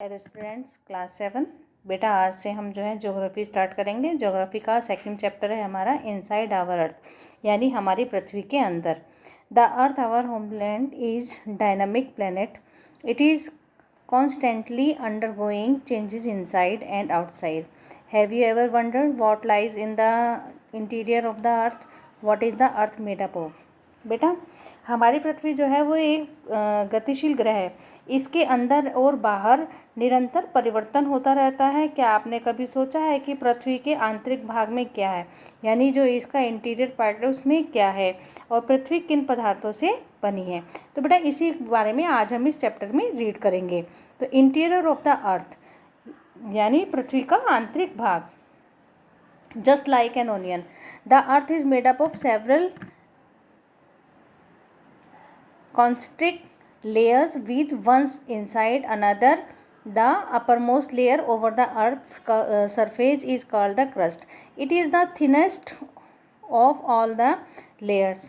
Hello students, class 7। बेटा आज से हम जो है ज्योग्राफी स्टार्ट करेंगे। ज्योग्राफी का सेकंड चैप्टर है हमारा इनसाइड आवर अर्थ, यानी हमारी पृथ्वी के अंदर। The earth our homeland is dynamic planet. It is constantly undergoing changes inside and outside. Have you ever wondered what lies in the interior of the earth? What is the earth made up of? बेटा हमारी पृथ्वी जो है वो एक गतिशील ग्रह है। इसके अंदर और बाहर निरंतर परिवर्तन होता रहता है। क्या आपने कभी सोचा है कि पृथ्वी के आंतरिक भाग में क्या है, यानी जो इसका इंटीरियर पार्ट है उसमें क्या है और पृथ्वी किन पदार्थों से बनी है? तो बेटा इसी बारे में आज हम इस चैप्टर में रीड करेंगे। तो इंटीरियर ऑफ द अर्थ यानी पृथ्वी का आंतरिक भाग। Just like an onion, the earth is made up of several concentric layers with ones inside another. The uppermost layer over the earth's surface is called the crust. It is the thinnest of all the layers.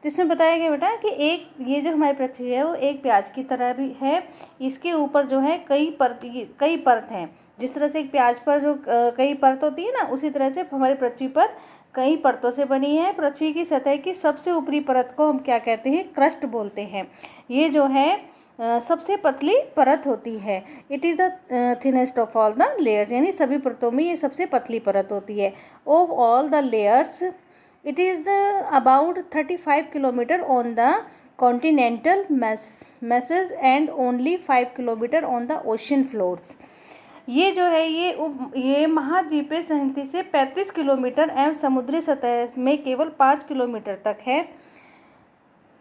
इसमें बताया गया बेटा कि एक ये जो हमारी पृथ्वी है वो एक प्याज की तरह भी है। इसके ऊपर जो है कई परत हैं। जिस तरह से एक प्याज पर जो कई परत होती है ना, उसी तरह से हमारी पृथ्वी पर कई परतों से बनी है। पृथ्वी की सतह की सबसे ऊपरी परत को हम क्या कहते हैं? क्रस्ट बोलते हैं। ये जो है सबसे पतली परत होती है। It is the thinnest of all the layers, यानी सभी परतों में ये सबसे पतली परत होती है। Of all the layers it is about 35 kilometre on the continental message and only 5 kilometre on the ocean floors. ये जो है ये महाद्वीपीय संहति से 35 किलोमीटर एवं समुद्री सतह में केवल 5 किलोमीटर तक है।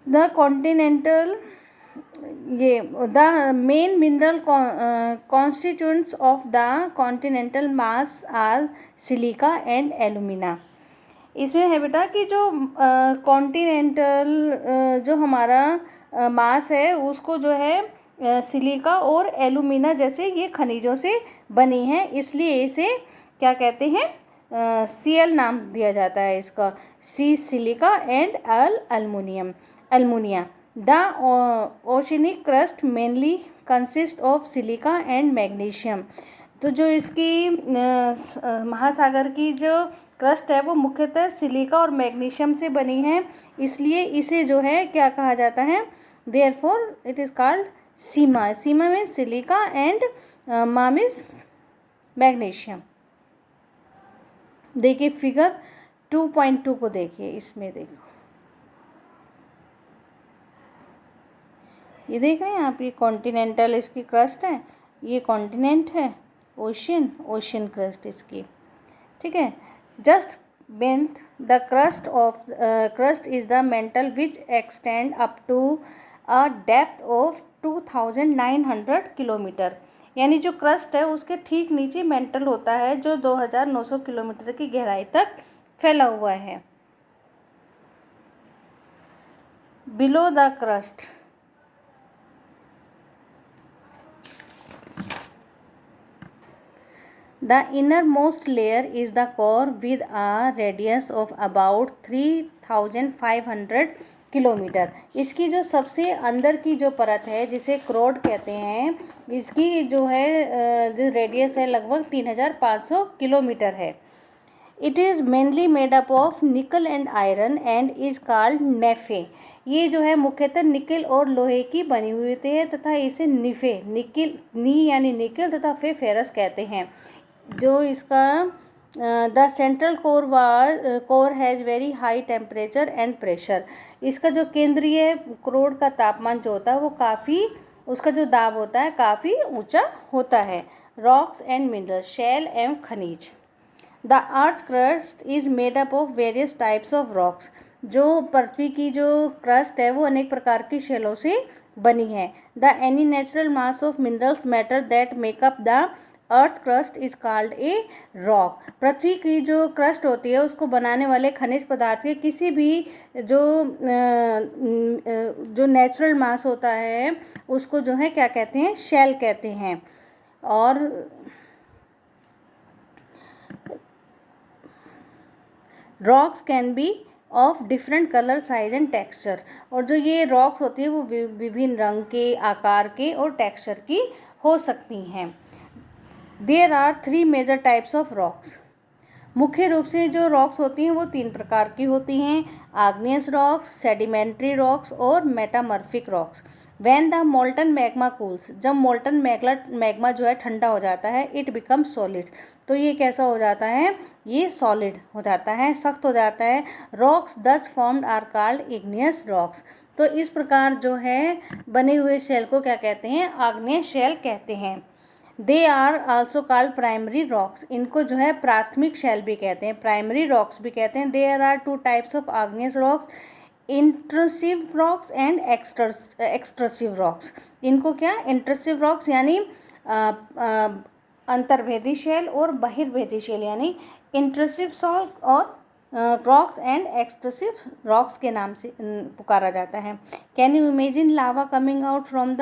The continental the main mineral constituents of the continental mass are silica and alumina. इसमें है बेटा कि जो कॉन्टिनेंटल जो हमारा मास है उसको जो है सिलिका और एल्यूमिना जैसे ये खनिजों से बनी है, इसलिए इसे क्या कहते हैं? Cl नाम दिया जाता है इसका। C silica and alumina. The oceanic crust mainly consist of silica and magnesium. तो जो इसकी महासागर की जो क्रस्ट है वो मुख्यतः सिलिका और मैग्नीशियम से बनी है, इसलिए इसे जो है क्या कहा जाता है? देयरफॉर इट इज़ कॉल्ड सीमा। सीमा में सिलिका एंड मा मीन्स मैग्नीशियम। देखिए फिगर 2.2 को देखिए, इसमें देखो, ये देख रहे हैं आप, ये कॉन्टिनेंटल इसकी क्रस्ट है, ये कॉन्टिनेंट है, ओशन क्रस्ट इसकी, ठीक है। Just beneath the crust is the mantle which extend up to a depth of 2900 kilometre. यानी जो क्रस्ट है उसके ठीक नीचे मेंटल होता है जो 2900 किलोमीटर की गहराई तक फैला हुआ है। Below the crust the innermost layer is the core with a radius of about 3500 kilometre. इसकी जो सबसे अंदर की जो परत है जिसे क्रोड कहते हैं, इसकी जो है जो रेडियस है लगभग 3500 किलोमीटर है। It is mainly made up of nickel and iron and is called NiFe. ये जो है मुख्यतः निकल और लोहे की बनी हुई होती है तथा इसे निफे, निकल नी यानी निकल तथा फे फेरस कहते हैं। जो इसका the central core has very high temperature and pressure. इसका जो केंद्रीय क्रोड का तापमान जो होता है वो काफ़ी, उसका जो दाब होता है काफ़ी ऊंचा होता है। रॉक्स एंड मिनरल्स, शैल एवं खनिज। The earth crust is made up of various types of rocks. जो पृथ्वी की जो क्रस्ट है वो अनेक प्रकार की शैलों से बनी है। The any natural mass of minerals matter that make up the earth crust is called a rock. पृथ्वी की जो क्रस्ट होती है उसको बनाने वाले खनिज पदार्थ के किसी भी जो नेचुरल मास होता है उसको जो है क्या कहते हैं? शैल कहते हैं। और rocks can be of different colour, size and texture. और जो ये रॉक्स होती है वो विभिन्न रंग के, आकार के और टेक्सचर की हो सकती हैं। There are 3 major types of rocks. मुख्य रूप से जो रॉक्स होती हैं वो 3 प्रकार की होती हैं, आग्नेयस रॉक्स, सेडिमेंट्री रॉक्स और metamorphic rocks. When the molten magma cools, जब मोल्टन मैग्मा जो है ठंडा हो जाता है, इट बिकम सॉलिड, तो ये कैसा हो जाता है, ये सॉलिड हो जाता है, सख्त हो जाता है। Rocks thus formed are called igneous rocks. तो इस प्रकार जो है बने हुए शेल को क्या कहते हैं, आग्नेय शेल कहते हैं। They are also called primary rocks, इनको जो है प्राथमिक शेल भी कहते हैं, प्राइमरी रॉक्स भी कहते हैं। There are 2 types of igneous rocks, intrusive rocks and extrusive rocks. इनको क्या, इंट्रूसिव रॉक्स यानी अंतर्भेदी शेल और बहिर्भेदी शेल यानी इंट्रूसिव सॉल और रॉक्स एंड एक्सट्रूसिव रॉक्स के नाम से पुकारा जाता है। Can you imagine lava coming out from the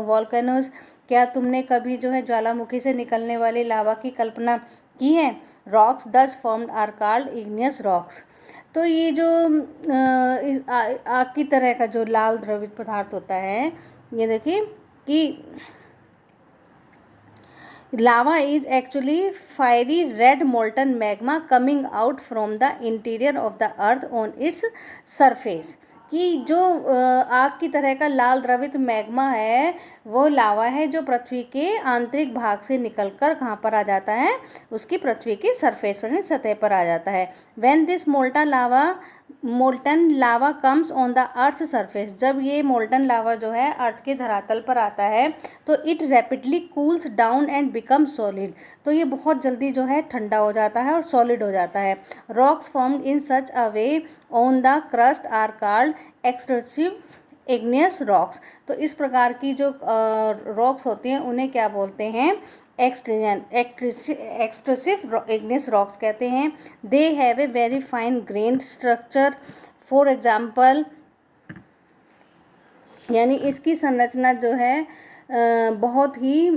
volcanoes, क्या तुमने कभी जो है ज्वालामुखी से निकलने वाली लावा की कल्पना की है। Rocks thus formed are called igneous rocks. तो ये जो आग की तरह का जो लाल द्रवित पदार्थ होता है, ये देखिए कि lava is actually fiery red molten magma coming out from the interior of the earth on its surface। कि जो आग की तरह का लाल द्रवित मैग्मा है वो लावा है जो पृथ्वी के आंतरिक भाग से निकलकर कहाँ पर आ जाता है, उसकी पृथ्वी की सरफेस पर सतह पर आ जाता है। When this molten lava comes on the earth surface, जब ये मोल्टन लावा जो है अर्थ के धरातल पर आता है तो it rapidly cools down and become solid, तो ये बहुत जल्दी जो है ठंडा हो जाता है और सॉलिड हो जाता है। Rocks formed in such a way on the crust are called extrusive igneous rocks. तो इस प्रकार की जो रॉक्स होती हैं उन्हें क्या बोलते हैं, एक्सट्रूसिव इग्नियस रॉक्स कहते हैं। They have a very fine grand structure, for example, यानी इसकी संरचना जो है बहुत ही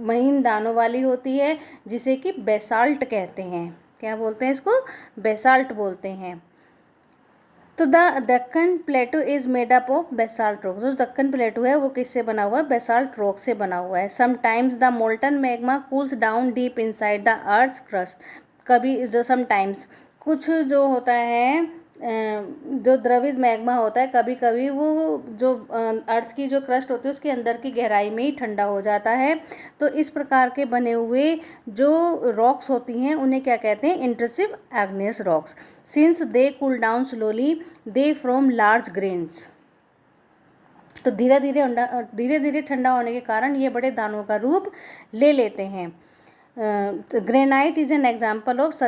महीन दानों वाली होती है, जिसे कि बेसाल्ट कहते हैं। क्या बोलते हैं इसको, बेसाल्ट बोलते हैं। तो the Deccan plateau is made up of basalt rock, जो दक्कन प्लेटो है वो किससे बना हुआ है, बेसाल्ट रॉक से बना हुआ है। Sometimes the molten magma cools down deep inside the earth crust, कभी जो समटाइम्स कुछ जो होता है जो द्रवित मैग्मा होता है, कभी कभी वो जो अर्थ की जो क्रस्ट होती है उसके अंदर की गहराई में ही ठंडा हो जाता है। तो इस प्रकार के बने हुए जो रॉक्स होती हैं उन्हें क्या कहते हैं, intrusive igneous rocks. Since they cool down slowly they from large grains, तो धीरे धीरे ठंडा होने के कारण ये बड़े दानों का रूप ले लेते हैं। Granite is an example of such